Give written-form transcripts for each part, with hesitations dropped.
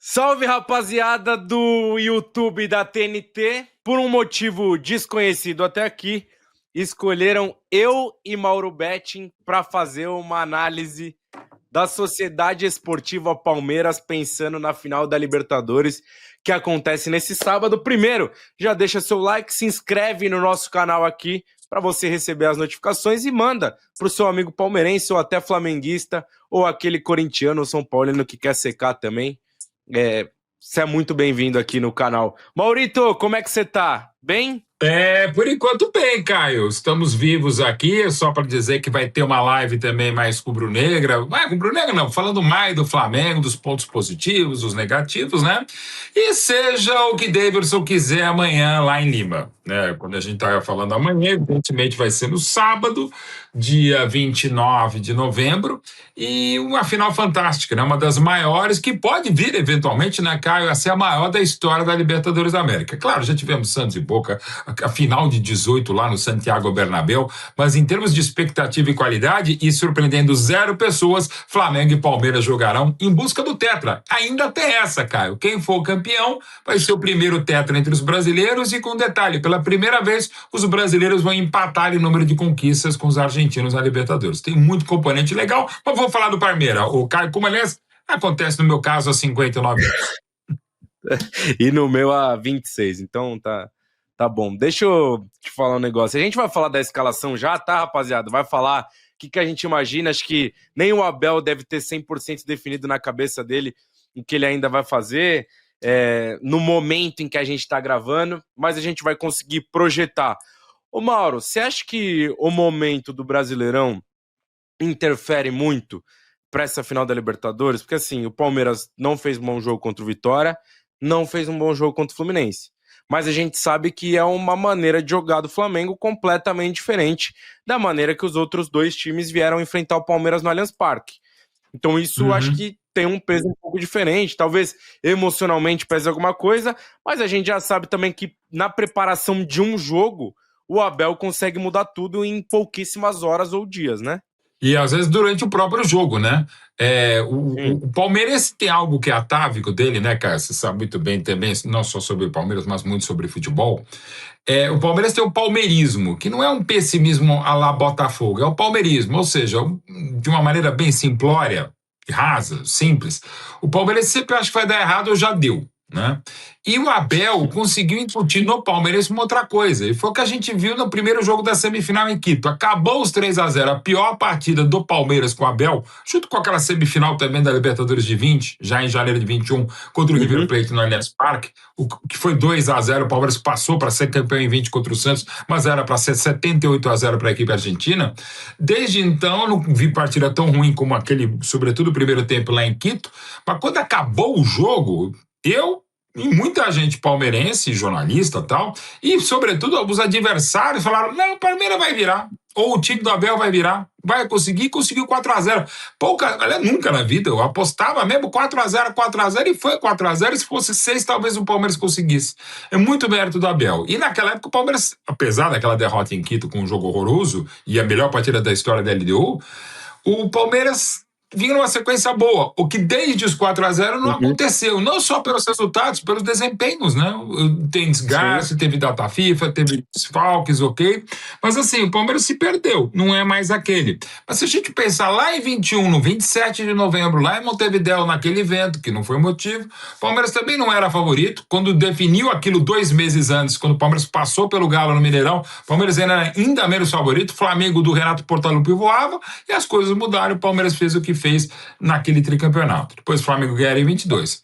Salve, rapaziada do YouTube da TNT. Por um motivo desconhecido até aqui, escolheram eu e Mauro Betting para fazer uma análise da Sociedade Esportiva Palmeiras pensando na final da Libertadores que acontece nesse sábado. Primeiro, já deixa seu like, se inscreve no nosso canal aqui para você receber as notificações e manda para o seu amigo palmeirense ou até flamenguista ou aquele corintiano ou São Paulino que quer secar também. Você é muito bem-vindo aqui no canal. Maurito, como é que você tá? Bem? Por enquanto bem, Caio. Estamos vivos aqui, só para dizer que vai ter uma live também mais rubro-negra. Rubro-negra não, falando mais do Flamengo, dos pontos positivos, dos negativos, né? E seja o que Davidson quiser amanhã lá em Lima, né? Quando a gente estava falando amanhã, evidentemente vai ser no sábado, dia 29 de novembro, e uma final fantástica, né? Uma das maiores, que pode vir eventualmente, né, Caio, a ser a maior da história da Libertadores da América. Claro, já tivemos Santos e Boca, a final de 18 lá no Santiago Bernabéu, mas em termos de expectativa e qualidade, e surpreendendo 0 pessoas, Flamengo e Palmeiras jogarão em busca do tetra. Ainda tem essa, Caio. Quem for campeão vai ser o primeiro tetra entre os brasileiros e, com detalhe, pela primeira vez os brasileiros vão empatar em número de conquistas com os argentinos na Libertadores. Tem muito componente legal, mas vou falar do Palmeiras. O Caio, como aliás acontece no meu caso há 59 anos. E no meu há 26, então tá bom. Deixa eu te falar um negócio. A gente vai falar da escalação já, tá, rapaziada? Vai falar o que a gente imagina. Acho que nem o Abel deve ter 100% definido na cabeça dele o que ele ainda vai fazer no momento em que a gente tá gravando, mas a gente vai conseguir projetar. Ô Mauro, você acha que o momento do Brasileirão interfere muito para essa final da Libertadores? Porque assim, o Palmeiras não fez um bom jogo contra o Vitória, não fez um bom jogo contra o Fluminense. Mas a gente sabe que é uma maneira de jogar do Flamengo completamente diferente da maneira que os outros dois times vieram enfrentar o Palmeiras no Allianz Parque. Então isso acho que tem um peso um pouco diferente, talvez emocionalmente pese alguma coisa, mas a gente já sabe também que na preparação de um jogo, o Abel consegue mudar tudo em pouquíssimas horas ou dias, né? E às vezes durante o próprio jogo, né? O Palmeiras tem algo que é atávico dele, né, cara? Você sabe muito bem também, não só sobre o Palmeiras, mas muito sobre futebol. O Palmeiras tem o palmeirismo, que não é um pessimismo à la Botafogo, é o palmeirismo, ou seja, de uma maneira bem simplória, rasa, simples. O Palmeiras sempre acha que vai dar errado ou já deu, né? E o Abel conseguiu incutir no Palmeiras uma outra coisa, e foi o que a gente viu no primeiro jogo da semifinal em Quito. Acabou os 3-0, a pior partida do Palmeiras com o Abel, junto com aquela semifinal também da Libertadores de 20, já em janeiro de 21, contra o River Plate no Allianz Parque, que foi 2-0, o Palmeiras passou para ser campeão em 20 contra o Santos, mas era para ser 78-0 para a equipe argentina. Desde então, eu não vi partida tão ruim como aquele, sobretudo o primeiro tempo lá em Quito, mas quando acabou o jogo, e muita gente palmeirense, jornalista e tal, e sobretudo os adversários falaram, não, o Palmeiras vai virar, ou o time do Abel vai virar, vai conseguiu 4-0. Nunca na vida, eu apostava mesmo 4-0, e foi 4-0, e se fosse 6, talvez o Palmeiras conseguisse. É muito mérito do Abel. E naquela época o Palmeiras, apesar daquela derrota em Quito com um jogo horroroso, e a melhor partida da história da LDU, o Palmeiras vinha numa sequência boa, o que desde os 4-0 não aconteceu, não só pelos resultados, pelos desempenhos, né? Tem desgaste, teve data FIFA, teve desfalques, ok, mas assim, o Palmeiras se perdeu, não é mais aquele. Mas se a gente pensar lá em 21, no 27 de novembro, lá em Montevidéu, naquele evento, que não foi motivo, o Palmeiras também não era favorito, quando definiu aquilo 2 meses antes, quando o Palmeiras passou pelo Galo no Mineirão, o Palmeiras era ainda menos favorito, o Flamengo do Renato Portaluppi voava, e as coisas mudaram, o Palmeiras fez o que fez naquele tricampeonato. Depois o Flamengo ganharia em 22.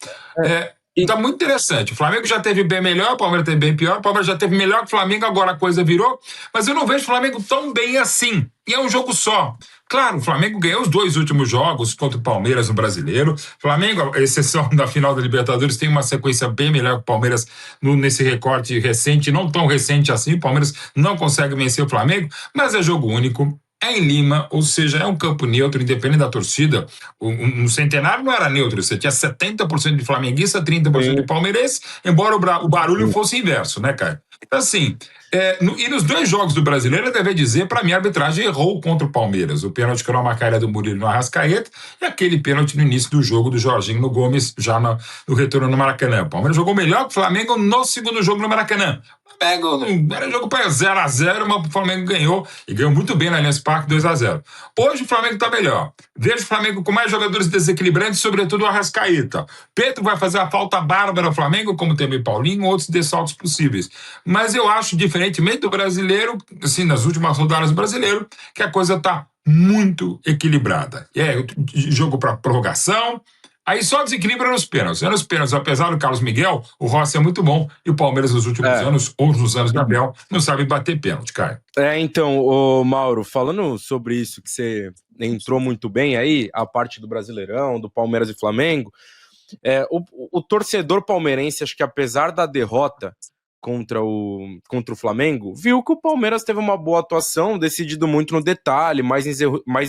Tá muito interessante. O Flamengo já teve bem melhor, o Palmeiras teve bem pior, o Palmeiras já teve melhor que o Flamengo, agora a coisa virou, mas eu não vejo o Flamengo tão bem assim. E é um jogo só. Claro, o Flamengo ganhou os 2 últimos jogos contra o Palmeiras no Brasileiro. O Flamengo, à exceção da final da Libertadores, tem uma sequência bem melhor que o Palmeiras nesse recorte recente, não tão recente assim. O Palmeiras não consegue vencer o Flamengo, mas é jogo único. é em Lima, ou seja, é um campo neutro, independente da torcida. Um Centenário não era neutro, você tinha 70% de flamenguista, 30% de Sim, palmeirense, embora o barulho sim. fosse inverso, né, cara? Então, assim, e nos 2 jogos do Brasileiro, eu devo dizer, para mim, a arbitragem errou contra o Palmeiras. O pênalti que era uma cara do Murilo no Arrascaeta e aquele pênalti no início do jogo do Jorginho no Gomes, já no retorno no Maracanã. O Palmeiras jogou melhor que o Flamengo no segundo jogo no Maracanã. O Flamengo era jogo para 0-0, mas o Flamengo ganhou, e ganhou muito bem na Allianz Parque, 2-0. Hoje o Flamengo está melhor. Vejo o Flamengo com mais jogadores desequilibrantes, sobretudo o Arrascaeta. Pedro vai fazer a falta bárbara ao Flamengo, como também Paulinho, outros dessaltos possíveis. Mas eu acho, diferentemente do brasileiro, assim, nas últimas rodadas do brasileiro, que a coisa está muito equilibrada. Jogo para prorrogação. Aí só desequilibra nos pênaltis. Nos pênaltis, apesar do Carlos Miguel, o Rossi é muito bom e o Palmeiras nos últimos anos, ou nos anos da Abel, não sabe bater pênalti, Caio. Então, ô Mauro, falando sobre isso que você entrou muito bem aí, a parte do Brasileirão, do Palmeiras e Flamengo, o torcedor palmeirense, acho que apesar da derrota contra o Flamengo, viu que o Palmeiras teve uma boa atuação, decidido muito no detalhe, mais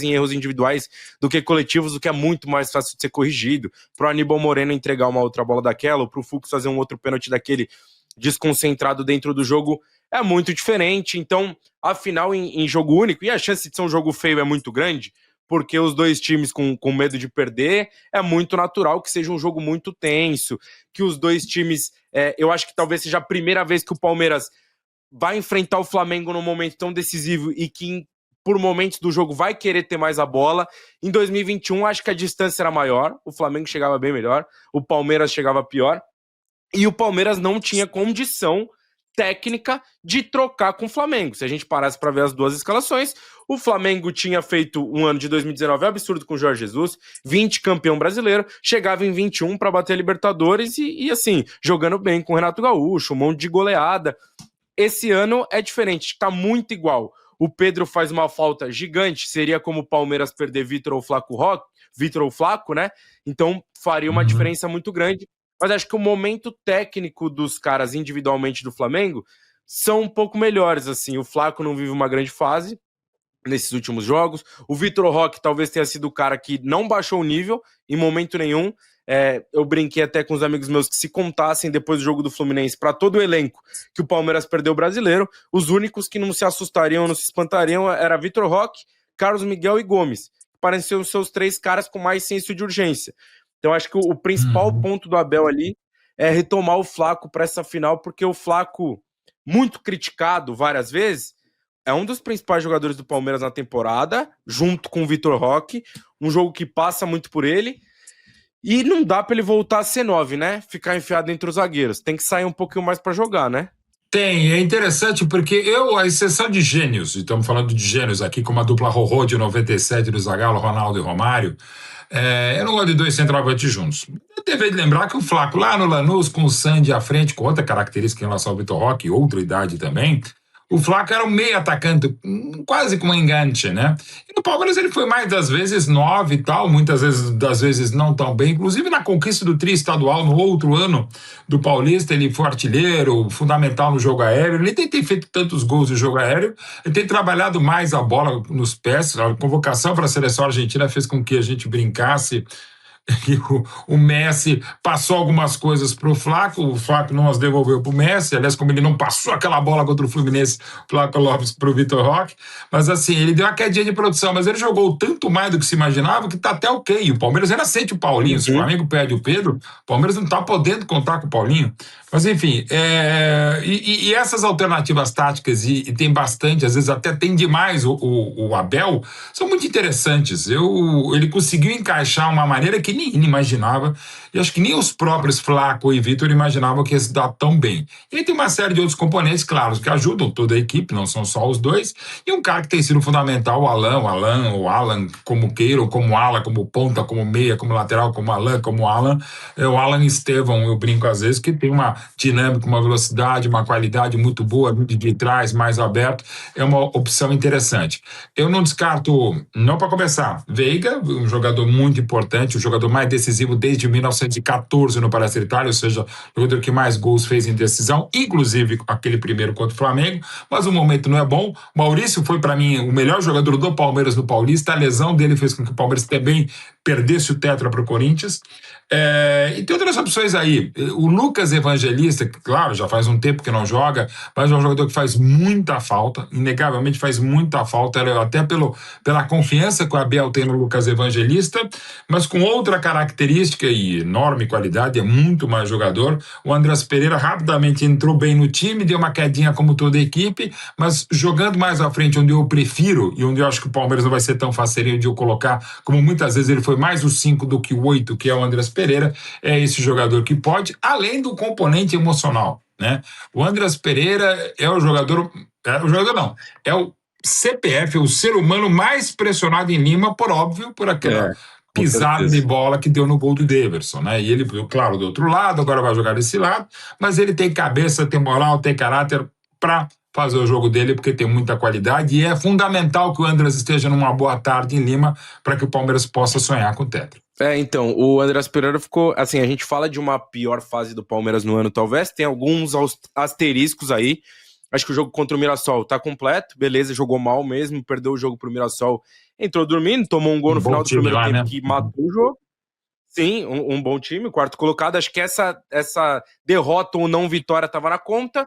em erros individuais do que coletivos, o que é muito mais fácil de ser corrigido. Pro Aníbal Moreno entregar uma outra bola daquela, ou pro Fux fazer um outro pênalti daquele desconcentrado dentro do jogo, é muito diferente. Então, afinal, em jogo único, e a chance de ser um jogo feio é muito grande, porque os dois times com medo de perder, é muito natural que seja um jogo muito tenso, que os dois times, eu acho que talvez seja a primeira vez que o Palmeiras vai enfrentar o Flamengo num momento tão decisivo e que por momentos do jogo vai querer ter mais a bola. Em 2021, acho que a distância era maior, o Flamengo chegava bem melhor, o Palmeiras chegava pior, e o Palmeiras não tinha condição técnica de trocar com o Flamengo. Se a gente parasse para ver as duas escalações, o Flamengo tinha feito um ano de 2019 absurdo com o Jorge Jesus, 20 campeão brasileiro, chegava em 21 para bater a Libertadores e assim, jogando bem com o Renato Gaúcho, um monte de goleada. Esse ano é diferente, está muito igual. O Pedro faz uma falta gigante, seria como o Palmeiras perder Vitor ou Flaco, né? Então faria uma diferença muito grande. Mas acho que o momento técnico dos caras individualmente do Flamengo são um pouco melhores, assim. O Flaco não vive uma grande fase nesses últimos jogos. O Vitor Roque talvez tenha sido o cara que não baixou o nível em momento nenhum. Eu brinquei até com os amigos meus que se contassem depois do jogo do Fluminense para todo o elenco que o Palmeiras perdeu o Brasileiro, os únicos que não se assustariam, não se espantariam era Vitor Roque, Carlos Miguel e Gomes. Pareciam os seus 3 caras com mais senso de urgência. Então acho que o principal ponto do Abel ali é retomar o Flaco para essa final, porque o Flaco, muito criticado várias vezes, é um dos principais jogadores do Palmeiras na temporada, junto com o Vitor Roque, um jogo que passa muito por ele, e não dá para ele voltar a ser 9, né? Ficar enfiado entre os zagueiros. Tem que sair um pouquinho mais para jogar, né? É interessante porque a exceção de gênios, estamos falando de gênios aqui, como a dupla Rorô de 97 do Zagallo, Ronaldo e Romário, eu não gosto de 2 centroavantes juntos. Eu deveria lembrar que o Flaco lá no Lanús, com o Sandy à frente, com outra característica em relação ao Vitor Roque, outra idade também, o Flaco era um meio atacante, quase com um enganche, né? E no Palmeiras ele foi mais das vezes 9 e tal, muitas das vezes não tão bem. Inclusive na conquista do tri estadual, no outro ano do Paulista, ele foi artilheiro, fundamental no jogo aéreo. Ele tem feito tantos gols no jogo aéreo, ele tem trabalhado mais a bola nos pés. A convocação para a seleção argentina fez com que a gente brincasse. E o Messi passou algumas coisas para o Flaco não as devolveu para o Messi, aliás, como ele não passou aquela bola contra o Fluminense, Flaco Lopes para o Vitor Roque, mas assim, ele deu uma quedinha de produção, mas ele jogou tanto mais do que se imaginava que tá até ok. O Palmeiras ainda sente o Paulinho, se o Flamengo perde o Pedro, o Palmeiras não tá podendo contar com o Paulinho. Mas enfim, e essas alternativas táticas, e tem bastante, às vezes até tem demais o Abel, são muito interessantes. Ele conseguiu encaixar uma maneira que nem ele imaginava, e acho que nem os próprios Flaco e Vitor imaginavam que ia se dar tão bem. E aí tem uma série de outros componentes, claro, que ajudam toda a equipe, não são só os dois, e um cara que tem sido fundamental, o Alan, como queira, ou como ala, como ponta, como meia, como lateral, como Alan, o Alan Estevão, eu brinco às vezes, que tem uma dinâmica, uma velocidade, uma qualidade muito boa, de trás, mais aberto, é uma opção interessante. Eu não descarto, não para começar, Veiga, um jogador muito importante, o jogador mais decisivo desde 1990, 1914 no Palestra Itália, ou seja, o jogador que mais gols fez em decisão, inclusive aquele primeiro contra o Flamengo, mas o momento não é bom. Maurício foi, para mim, o melhor jogador do Palmeiras no Paulista, a lesão dele fez com que o Palmeiras também perdesse o tetra para o Corinthians. E tem outras opções aí. O Lucas Evangelista, que, claro, já faz um tempo que não joga, mas é um jogador que faz muita falta, inegavelmente faz muita falta, até pela confiança que o Abel tem no Lucas Evangelista, mas com outra característica e enorme qualidade, é muito mais jogador. O Andreas Pereira rapidamente entrou bem no time, deu uma quedinha como toda a equipe, mas jogando mais à frente, onde eu prefiro e onde eu acho que o Palmeiras não vai ser tão faceirinho de eu colocar, como muitas vezes ele foi mais o 5 do que o 8, que é o Andreas Pereira, é esse jogador que pode, além do componente emocional, né? O Andreas Pereira é o jogador não, é o CPF, o ser humano mais pressionado em Lima, por óbvio, por aquela pisada de bola que deu no gol do Daverson, né? E ele, claro, do outro lado, agora vai jogar desse lado, mas ele tem cabeça, tem moral, tem caráter para fazer o jogo dele, porque tem muita qualidade, e é fundamental que o Andreas esteja numa boa tarde em Lima para que o Palmeiras possa sonhar com o tetra. Então, o Andreas Pereira ficou, assim, a gente fala de uma pior fase do Palmeiras no ano, talvez, tem alguns asteriscos aí. Acho que o jogo contra o Mirassol tá completo, beleza, jogou mal mesmo, perdeu o jogo pro Mirassol, entrou dormindo, tomou um gol no final do primeiro tempo, né? Que matou o jogo. Sim, um bom time, quarto colocado. Acho que essa derrota ou não vitória tava na conta.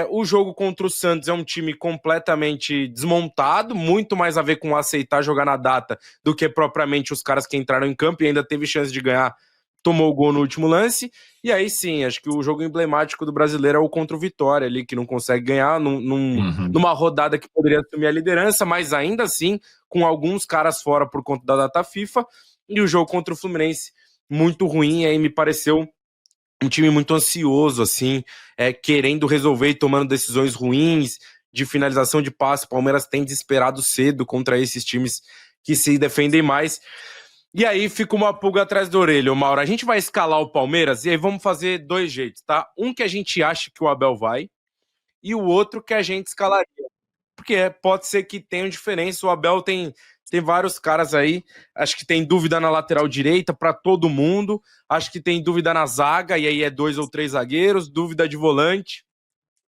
O jogo contra o Santos é um time completamente desmontado, muito mais a ver com aceitar jogar na data do que propriamente os caras que entraram em campo e ainda teve chance de ganhar, tomou o gol no último lance. E aí sim, acho que o jogo emblemático do brasileiro é o contra o Vitória ali, que não consegue ganhar numa rodada que poderia assumir a liderança, mas ainda assim com alguns caras fora por conta da data FIFA. E o jogo contra o Fluminense muito ruim, aí me pareceu um time muito ansioso, assim, querendo resolver e tomando decisões ruins de finalização de passe. O Palmeiras tem desesperado cedo contra esses times que se defendem mais. E aí fica uma pulga atrás da orelha, Mauro. A gente vai escalar o Palmeiras e aí vamos fazer dois jeitos, tá? Um que a gente acha que o Abel vai e o outro que a gente escalaria. Porque pode ser que tenha diferença. O Abel tem vários caras aí. Acho que tem dúvida na lateral direita para todo mundo. Acho que tem dúvida na zaga, e aí é 2 ou 3 zagueiros. Dúvida de volante.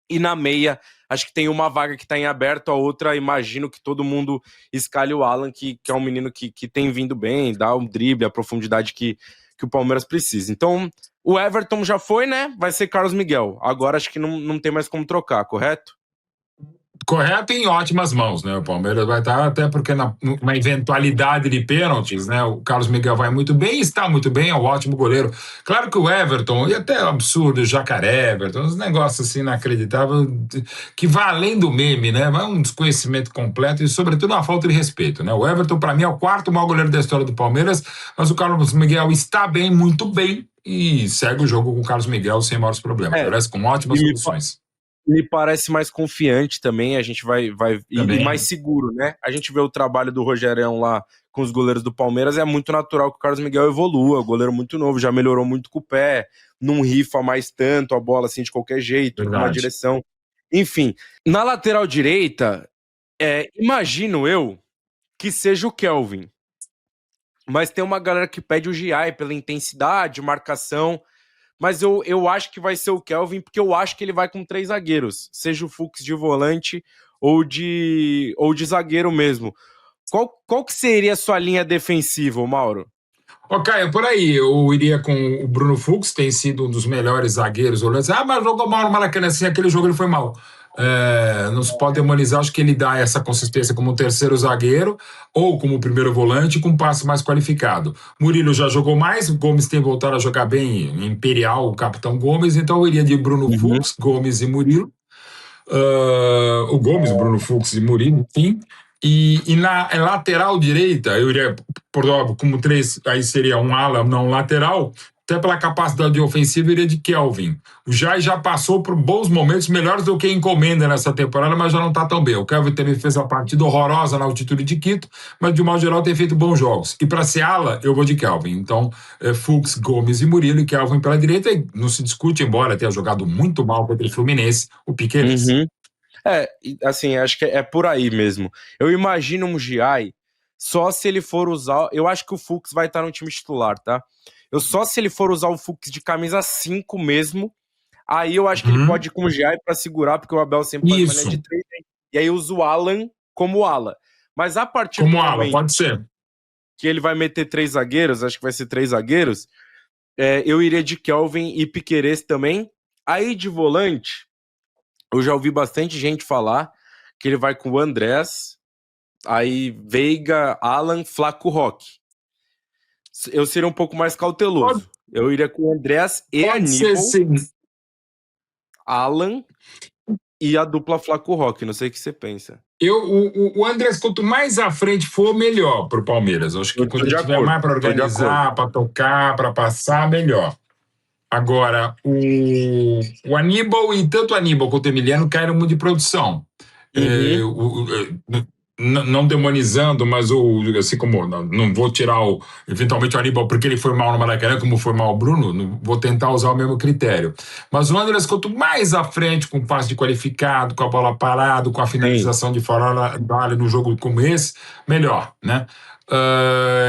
E na meia, acho que tem uma vaga que está em aberto, a outra, imagino que todo mundo escalhe o Alan, que é um menino que tem vindo bem, dá um drible, a profundidade que o Palmeiras precisa. Então, o Everton já foi, né? Vai ser Carlos Miguel. Agora acho que não tem mais como trocar, correto? Correto e em ótimas mãos, né? O Palmeiras vai estar, até porque numa eventualidade de pênaltis, né? O Carlos Miguel vai muito bem, está muito bem, é um ótimo goleiro. Claro que o Everton, e até o absurdo, o Jacaré Everton, uns negócios assim inacreditáveis, que vai além do meme, né? Vai um desconhecimento completo e, sobretudo, uma falta de respeito, né? O Everton, para mim, é o quarto maior goleiro da história do Palmeiras, mas o Carlos Miguel está bem, muito bem, e segue o jogo com o Carlos Miguel sem maiores problemas. Parece com ótimas soluções. Me parece mais confiante também, a gente vai e mais seguro, né? A gente vê o trabalho do Rogerão lá com os goleiros do Palmeiras, é muito natural que o Carlos Miguel evolua, goleiro muito novo, já melhorou muito com o pé, não rifa mais tanto a bola assim de qualquer jeito, com uma direção. Enfim, na lateral direita, imagino eu que seja o Kelvin, mas tem uma galera que pede o Giai pela intensidade, marcação. Mas eu acho que vai ser o Kelvin, porque eu acho que ele vai com 3 zagueiros, seja o Fux de volante ou de zagueiro mesmo. Qual que seria a sua linha defensiva, Mauro? Caio, por aí, eu iria com o Bruno Fux, tem sido um dos melhores zagueiros. Mas jogou mal no Maracanã, assim, aquele jogo ele foi mal. Não se pode demonizar, acho que ele dá essa consistência como terceiro zagueiro ou como primeiro volante com um passe mais qualificado. Murilo já jogou mais, o Gomes tem voltado a jogar bem, Imperial, o capitão Gomes, então eu iria de Bruno Fux, Gomes e Murilo. O Gomes, o Bruno Fux e Murilo, enfim. E na lateral direita, eu iria, por óbvio, como 3, aí seria um ala, não um lateral, até pela capacidade ofensiva, eu iria de Kelvin. O Jai já passou por bons momentos, melhores do que Encomenda nessa temporada, mas já não está tão bem. O Kelvin também fez a partida horrorosa na altitude de Quito, mas de modo geral tem feito bons jogos. E para ser ala, eu vou de Kelvin. Então, Fux, Gomes e Murilo, e Kelvin pela direita, e não se discute, embora tenha jogado muito mal contra o Fluminense, o Piqueires. Assim, acho que é por aí mesmo. Eu imagino um Giai, só se ele for usar. Eu acho que o Fux vai estar no time titular, tá? Só se ele for usar o Fux de camisa 5 mesmo, aí eu acho que ele pode ir com o Giai pra segurar, porque o Abel sempre faz uma linha de 3, né? E aí usa o Alan como ala. Mas a partir do momento ala, pode ser, que ele vai meter 3 zagueiros, acho que vai ser 3 zagueiros, eu iria de Kelvin e Piquerez também. Aí de volante, eu já ouvi bastante gente falar que ele vai com o Andrés, aí Veiga, Alan, Flaco, Roque. Eu seria um pouco mais cauteloso. Eu iria com o Andrés e Aníbal, Alan e a dupla Flaco Roque. Não sei o que você pensa. O Andrés, quanto mais à frente for, melhor para o Palmeiras. Acho que quando ele tiver mais para organizar, para tocar, para passar, melhor. Agora, o Aníbal, e tanto o Aníbal quanto o Emiliano caíram muito de produção. Não demonizando, mas assim como não vou tirar eventualmente o Aníbal porque ele foi mal no Maracanã, como foi mal o Bruno, não vou tentar usar o mesmo critério. Mas o Andrés, quanto mais à frente, com passe de qualificado, com a bola parada, com a finalização de fora da área no jogo como esse, melhor, né?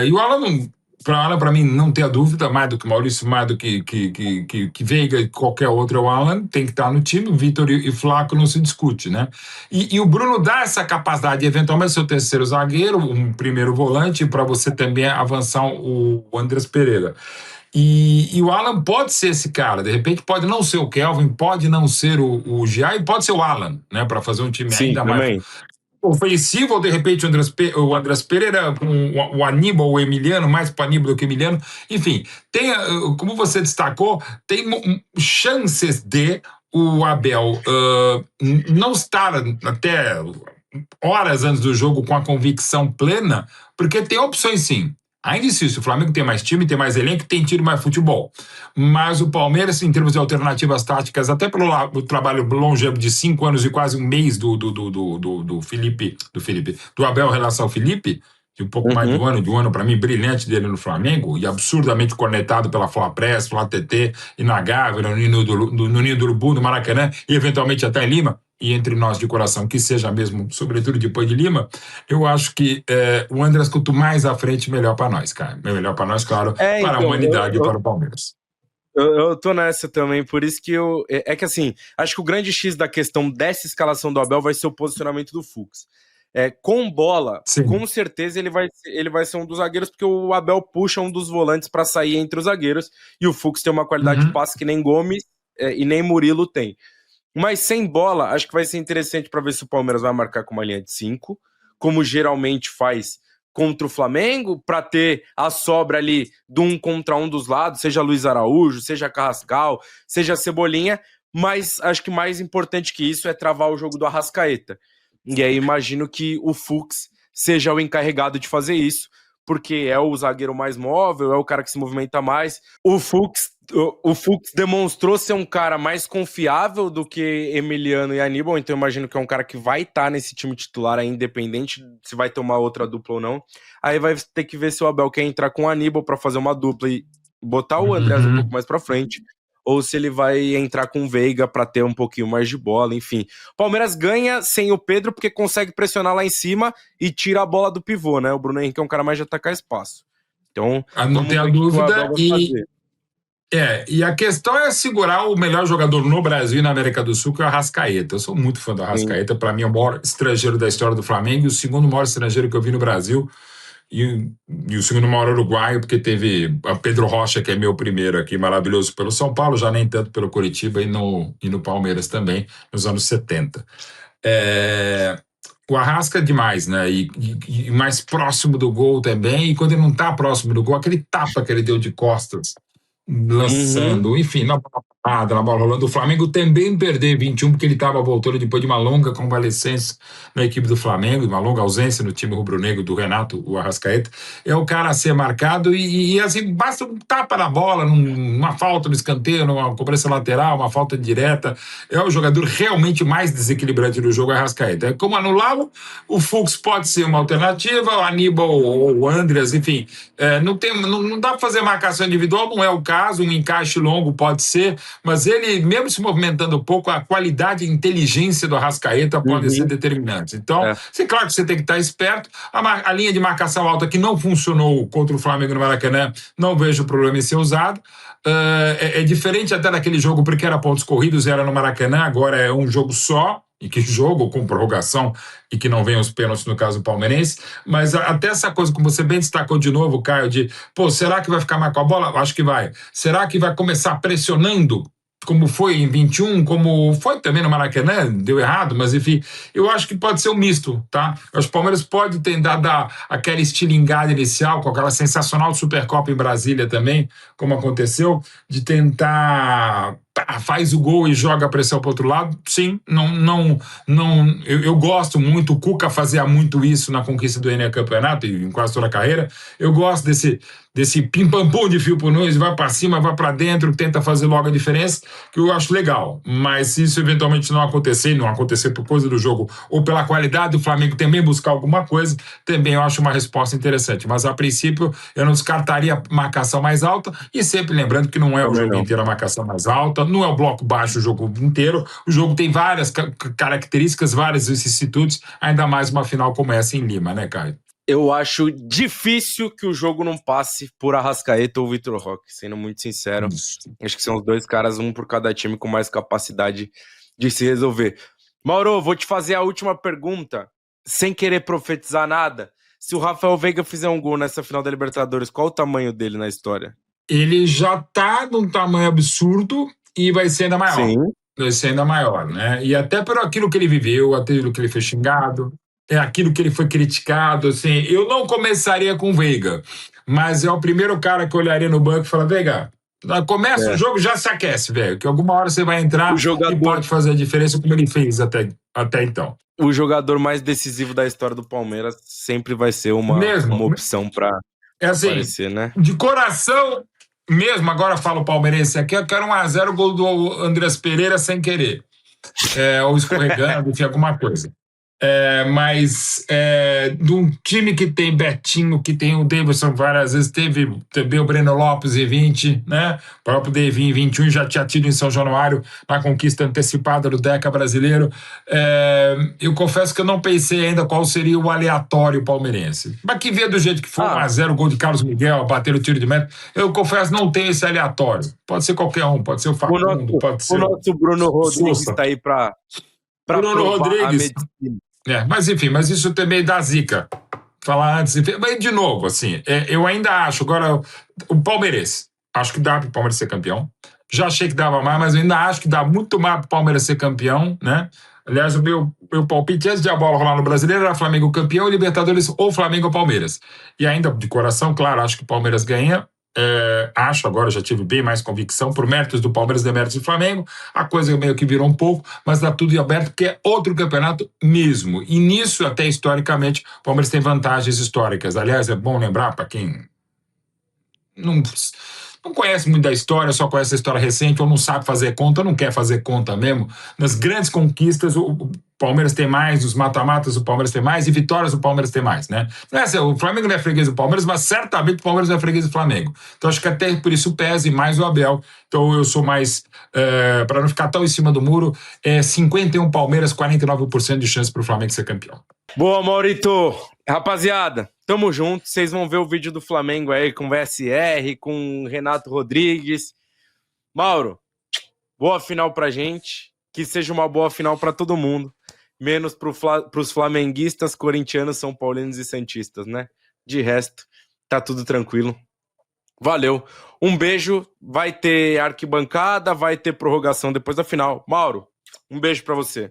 E o Alan para mim, não ter a dúvida, mais do que Maurício, mais do que Veiga e qualquer outro, é o Alan, tem que estar no time. Vitor e Flaco não se discute, né? E o Bruno dá essa capacidade de, eventualmente, ser o terceiro zagueiro, um primeiro volante, para você também avançar o Andrés Pereira. E o Alan pode ser esse cara, de repente pode não ser o Kelvin, pode não ser o Giai, pode ser o Alan, né? Para fazer um time ainda mais ofensivo, ou de repente o Andrés Pereira, o Aníbal, o Emiliano, mais para Aníbal do que Emiliano. Enfim, como você destacou, tem chances de o Abel não estar até horas antes do jogo com a convicção plena, porque tem opções sim. Ainda insisto, o Flamengo tem mais time, tem mais elenco, tem tido mais futebol. Mas o Palmeiras, em termos de alternativas táticas, até pelo trabalho longevo de 5 anos e quase um mês do Abel em relação ao Felipe, de um pouco mais de um ano para mim, brilhante dele no Flamengo, e absurdamente conectado pela Fla Press, Fla TT, e na Gávea, no Ninho do Urubu, no Maracanã, e eventualmente até em Lima, e entre nós de coração, que seja mesmo, sobretudo depois de Lima, eu acho que o Andrés, quanto mais à frente, melhor para nós, cara. Melhor para nós, claro, para a humanidade e para o Palmeiras. Eu tô nessa também, por isso que que assim, acho que o grande X da questão dessa escalação do Abel vai ser o posicionamento do Fux. Com bola, com certeza ele vai ser um dos zagueiros, porque o Abel puxa um dos volantes para sair entre os zagueiros, e o Fux tem uma qualidade de passe que nem Gomes e nem Murilo tem. Mas sem bola, acho que vai ser interessante para ver se o Palmeiras vai marcar com uma linha de 5, como geralmente faz contra o Flamengo, para ter a sobra ali do 1 contra 1 dos lados, seja Luiz Araújo, seja Carrascal, seja Cebolinha, mas acho que mais importante que isso é travar o jogo do Arrascaeta. E aí imagino que o Fux seja o encarregado de fazer isso, porque é o zagueiro mais móvel, é o cara que se movimenta mais. O Fux demonstrou ser um cara mais confiável do que Emiliano e Aníbal, então eu imagino que é um cara que vai estar nesse time titular aí, independente se vai ter uma outra dupla ou não. Aí vai ter que ver se o Abel quer entrar com o Aníbal para fazer uma dupla e botar o Andrés um pouco mais para frente, ou se ele vai entrar com o Veiga para ter um pouquinho mais de bola, enfim. Palmeiras ganha sem o Pedro porque consegue pressionar lá em cima e tira a bola do pivô, né? O Bruno Henrique é um cara mais de atacar espaço. Então, não tem a dúvida. E a questão é segurar o melhor jogador no Brasil e na América do Sul, que é o Arrascaeta. Eu sou muito fã do Arrascaeta, para mim é o maior estrangeiro da história do Flamengo e o segundo maior estrangeiro que eu vi no Brasil. E o segundo maior uruguaio, porque teve a Pedro Rocha, que é meu primeiro aqui, maravilhoso pelo São Paulo, já nem tanto pelo Coritiba e no Palmeiras também, nos anos 70. O Arrasca é demais, né? E mais próximo do gol também, e quando ele não tá próximo do gol, aquele tapa que ele deu de costas, lançando, enfim, na bola rolando. O Flamengo também perdeu 21, porque ele estava voltando depois de uma longa convalescência na equipe do Flamengo, uma longa ausência no time rubro-negro do Renato, o Arrascaeta. É o cara a ser marcado e assim, basta um tapa na bola, uma falta no escanteio, numa cobrança lateral, uma falta direta. É o jogador realmente mais desequilibrante do jogo, o Arrascaeta. Como anulá-lo, o Fux pode ser uma alternativa, o Aníbal ou o Andrés, enfim, não dá para fazer marcação individual, não é o caso, um encaixe longo pode ser. mas ele, mesmo se movimentando um pouco, a qualidade e inteligência do Arrascaeta podem ser determinantes. Então, claro que você tem que estar esperto. A linha de marcação alta que não funcionou contra o Flamengo no Maracanã, não vejo problema em ser usado. É diferente até daquele jogo, porque era pontos corridos, era no Maracanã, agora é um jogo só, e que jogo com prorrogação e que não venham os pênaltis no caso do palmeirense, mas até essa coisa, como você bem destacou de novo, Caio, de, será que vai ficar mais com a bola? Acho que vai. Será que vai começar pressionando, como foi em 21, como foi também no Maracanã, deu errado, mas enfim, eu acho que pode ser um misto, tá? Eu acho que o Palmeiras pode tentar dar aquela estilingada inicial, com aquela sensacional Supercopa em Brasília também, como aconteceu, de tentar faz o gol e joga a pressão para o outro lado. Sim, eu gosto muito, o Cuca fazia muito isso na conquista do Enem Campeonato e em quase toda a carreira. Eu gosto desse pim-pam-pum de Filipe Nunes, vai para cima, vai para dentro, tenta fazer logo a diferença, que eu acho legal. Mas se isso eventualmente não acontecer por coisa do jogo ou pela qualidade do Flamengo também buscar alguma coisa, também eu acho uma resposta interessante. Mas a princípio eu não descartaria a marcação mais alta e sempre lembrando que não é o jogo inteiro a marcação mais alta, não é o bloco baixo o jogo inteiro, o jogo tem várias características, várias vicissitudes, ainda mais uma final como essa em Lima, né, Caio? Eu acho difícil que o jogo não passe por Arrascaeta ou Vitor Roque, sendo muito sincero. Acho que são os dois caras, um por cada time, com mais capacidade de se resolver. Mauro, vou te fazer a última pergunta, sem querer profetizar nada. Se o Rafael Veiga fizer um gol nessa final da Libertadores, qual o tamanho dele na história? Ele já tá num tamanho absurdo e vai ser ainda maior. Sim. Vai ser ainda maior, né? E até por aquilo que ele viveu, aquilo que ele foi xingado, aquilo que ele foi criticado, assim, eu não começaria com o Veiga, mas é o primeiro cara que eu olharia no banco e fala, Veiga, começa o jogo, já se aquece, velho, que alguma hora você vai entrar e pode fazer a diferença como ele fez até então. O jogador mais decisivo da história do Palmeiras sempre vai ser uma opção para aparecer, né? De coração mesmo, agora falo palmeirense aqui, eu quero 1-0 gol do Andrés Pereira sem querer, ou escorregando, enfim, alguma coisa. Mas de um time que tem Betinho, que tem o Davidson várias vezes, teve também o Breno Lopes em 20, né? O próprio Davi em 21 já tinha tido em São Januário na conquista antecipada do Deca brasileiro. Eu confesso que eu não pensei ainda qual seria o aleatório palmeirense, mas que vê do jeito que foi 1-0 gol de Carlos Miguel, bater o tiro de meta, eu confesso não tem esse aleatório, pode ser qualquer um, pode ser o Facundo, pode ser o nosso Bruno Rodrigues está aí para Bruno Rodrigues. Mas enfim, mas isso também dá zica. Falar antes, mas de novo, assim, eu ainda acho, agora, o palmeirense, acho que dá para o Palmeiras ser campeão. Já achei que dava mais, mas eu ainda acho que dá muito mais para o Palmeiras ser campeão, né? Aliás, o meu palpite antes de a bola rolar no Brasileiro era Flamengo campeão, Libertadores ou Flamengo ou Palmeiras. E ainda, de coração, claro, acho que o Palmeiras ganha. Acho, agora já tive bem mais convicção, por méritos do Palmeiras, deméritos do Flamengo, a coisa meio que virou um pouco, mas está tudo aberto, porque é outro campeonato mesmo, e nisso até historicamente o Palmeiras tem vantagens históricas. Aliás, é bom lembrar para quem não conhece muito da história, só conhece a história recente, ou não sabe fazer conta, ou não quer fazer conta mesmo. Nas grandes conquistas, o Palmeiras tem mais, os mata-matas o Palmeiras tem mais, e vitórias o Palmeiras tem mais, né? O Flamengo não é freguês do Palmeiras, mas certamente o Palmeiras não é freguês do Flamengo. Então acho que até por isso pesa, e mais o Abel. Então eu sou mais, para não ficar tão em cima do muro, 51 Palmeiras, 49% de chance para o Flamengo ser campeão. Boa, Maurito! Rapaziada, tamo junto. Vocês vão ver o vídeo do Flamengo aí com o VSR, com Renato Rodrigues. Mauro, boa final pra gente. Que seja uma boa final pra todo mundo. Menos pros flamenguistas, corintianos, são paulinos e santistas, né? De resto, tá tudo tranquilo. Valeu. Um beijo. Vai ter arquibancada, vai ter prorrogação depois da final. Mauro, um beijo pra você.